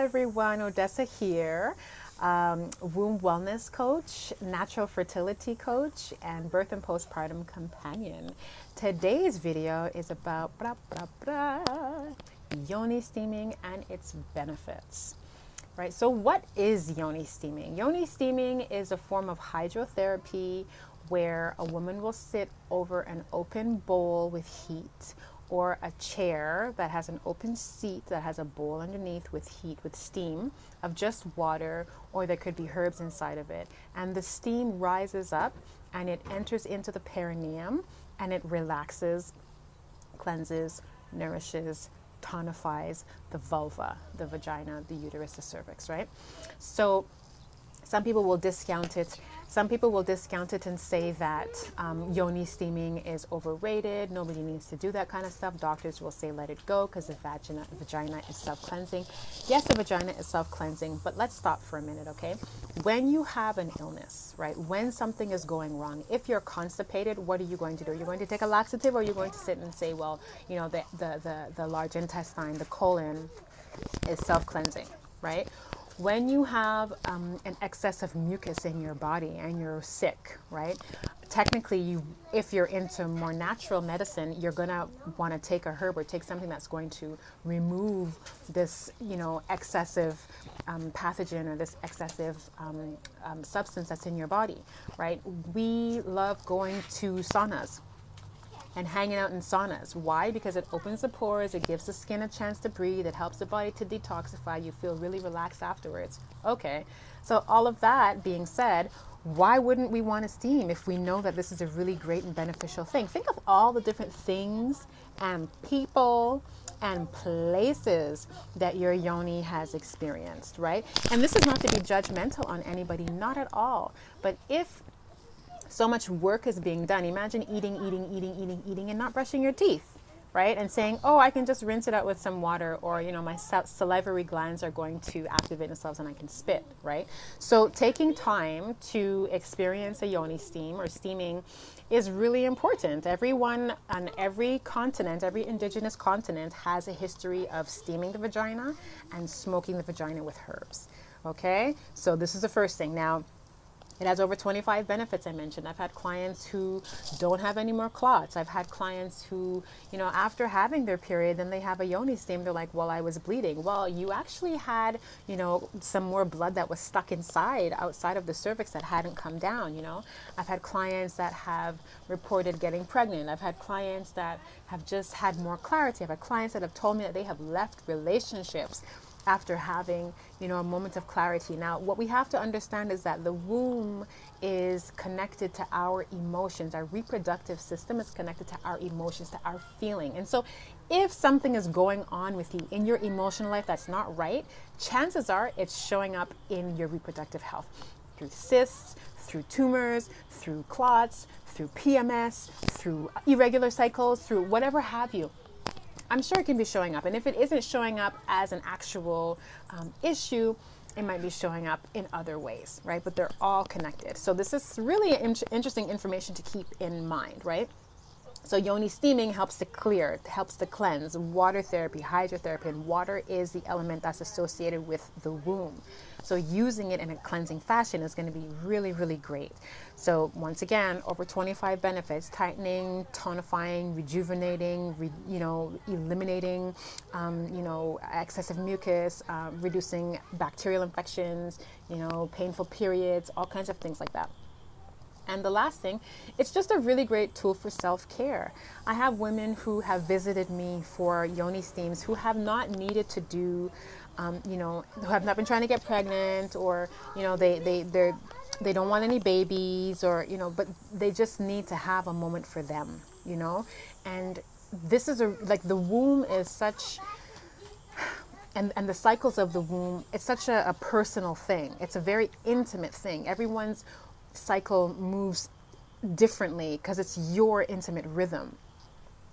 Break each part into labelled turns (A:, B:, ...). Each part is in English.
A: everyone, Odessa here, womb wellness coach, natural fertility coach, and birth and postpartum companion. Today's video is about yoni steaming and its benefits. Right, so what is yoni steaming? Yoni steaming is a form of hydrotherapy where a woman will sit over an open bowl with heat, or a chair that has an open seat that has a bowl underneath with heat, with steam of just water, or there could be herbs inside of it. And the steam rises up and it enters into the perineum and it relaxes, cleanses, nourishes, tonifies the vulva, the vagina, the uterus, the cervix, right? So some people will discount it. Some people will discount it and say that yoni steaming is overrated. Nobody needs to do that kind of stuff. Doctors will say let it go because the vagina is self-cleansing. Yes, the vagina is self-cleansing, but let's stop for a minute, okay? When you have an illness, right? When something is going wrong, if you're constipated, what are you going to do? You're going to take a laxative, or you're going to sit and say, well, you know, the large intestine, the colon is self-cleansing, right? When you have an excess of mucus in your body and you're sick, right? Technically, if you're into more natural medicine, you're gonna want to take a herb or take something that's going to remove this, you know, excessive pathogen or this excessive substance that's in your body, right? We love going to saunas and hanging out in saunas. Why? Because it opens the pores, it gives the skin a chance to breathe, it helps the body to detoxify, you feel really relaxed afterwards. Okay, so all of that being said, why wouldn't we want to steam if we know that this is a really great and beneficial thing? Think of all the different things and people and places that your yoni has experienced, right? And this is not to be judgmental on anybody, not at all. But if so much work is being done. Imagine eating, and not brushing your teeth, right? And saying, oh, I can just rinse it out with some water, or, you know, my salivary glands are going to activate themselves and I can spit, right? So taking time to experience a yoni steam or steaming is really important. Everyone on every continent, every indigenous continent, has a history of steaming the vagina and smoking the vagina with herbs, okay? So this is the first thing. Now, it has over 25 benefits I mentioned. I've had clients who don't have any more clots. I've had clients who, you know, after having their period, then they have a yoni steam. They're like, well, I was bleeding. Well, you actually had, you know, some more blood that was stuck outside of the cervix that hadn't come down, you know. I've had clients that have reported getting pregnant. I've had clients that have just had more clarity. I've had clients that have told me that they have left relationships after having, you know, a moment of clarity. Now, what we have to understand is that the womb is connected to our emotions. Our reproductive system is connected to our emotions, to our feeling. And so if something is going on with you in your emotional life that's not right, chances are it's showing up in your reproductive health through cysts, through tumors, through clots, through PMS, through irregular cycles, through whatever have you. I'm sure it can be showing up. And if it isn't showing up as an actual issue, it might be showing up in other ways, right? But they're all connected. So this is really interesting information to keep in mind, right? So yoni steaming helps to clear, helps to cleanse, water therapy, hydrotherapy, and water is the element that's associated with the womb. So using it in a cleansing fashion is going to be really, really great. So once again, over 25 benefits: tightening, tonifying, rejuvenating, eliminating, excessive mucus, reducing bacterial infections, painful periods, all kinds of things like that. And the last thing, it's just a really great tool for self-care. I have women who have visited me for yoni steams who have not needed to do, who have not been trying to get pregnant, or, they don't want any babies, or, but they just need to have a moment for them, and this is the womb is such, and the cycles of the womb, it's such a personal thing. It's a very intimate thing. Everyone's cycle moves differently because it's your intimate rhythm.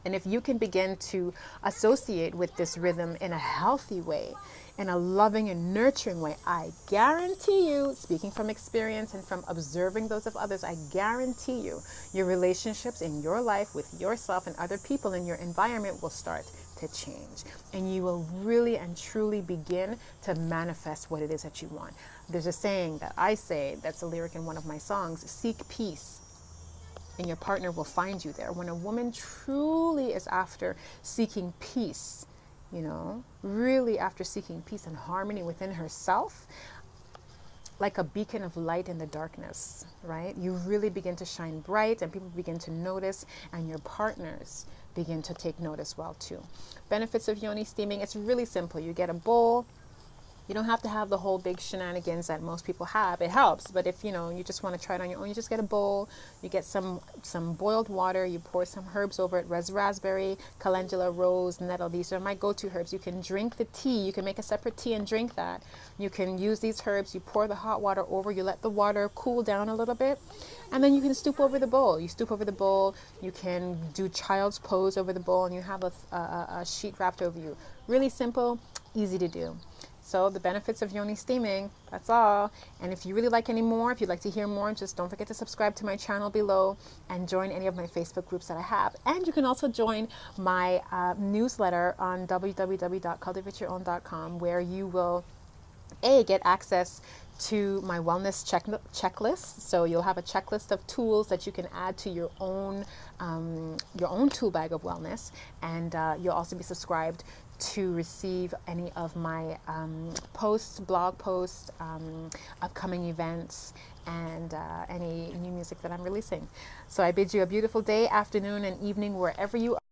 A: And if you can begin to associate with this rhythm in a healthy way, in a loving and nurturing way, I guarantee you, speaking from experience and from observing those of others, I guarantee you, your relationships in your life with yourself and other people in your environment will start to change. And you will really and truly begin to manifest what it is that you want. There's a saying that I say, that's a lyric in one of my songs: seek peace and your partner will find you there. When a woman truly is after seeking peace, really after seeking peace and harmony within herself, like a beacon of light in the darkness, right? You really begin to shine bright and people begin to notice, and your partners begin to take notice well too. Benefits of yoni steaming: it's really simple. You get a bowl. You don't have to have the whole big shenanigans that most people have. It helps, but if you just want to try it on your own, you just get a bowl. You get some boiled water. You pour some herbs over it: raspberry, calendula, rose, nettle. These are my go-to herbs. You can drink the tea. You can make a separate tea and drink that. You can use these herbs. You pour the hot water over. You let the water cool down a little bit, and then you can stoop over the bowl. You stoop over the bowl. You can do child's pose over the bowl, and you have a sheet wrapped over you. Really simple, easy to do. So the benefits of yoni steaming, that's all. And if you really like any more, if you'd like to hear more, just don't forget to subscribe to my channel below and join any of my Facebook groups that I have. And you can also join my newsletter on www.cultivateyourown.com, where you will get access to my wellness checklist. So you'll have a checklist of tools that you can add to your own tool bag of wellness, and you'll also be subscribed to receive any of my posts, blog posts, upcoming events, and any new music that I'm releasing. So I bid you a beautiful day, afternoon, and evening wherever you are.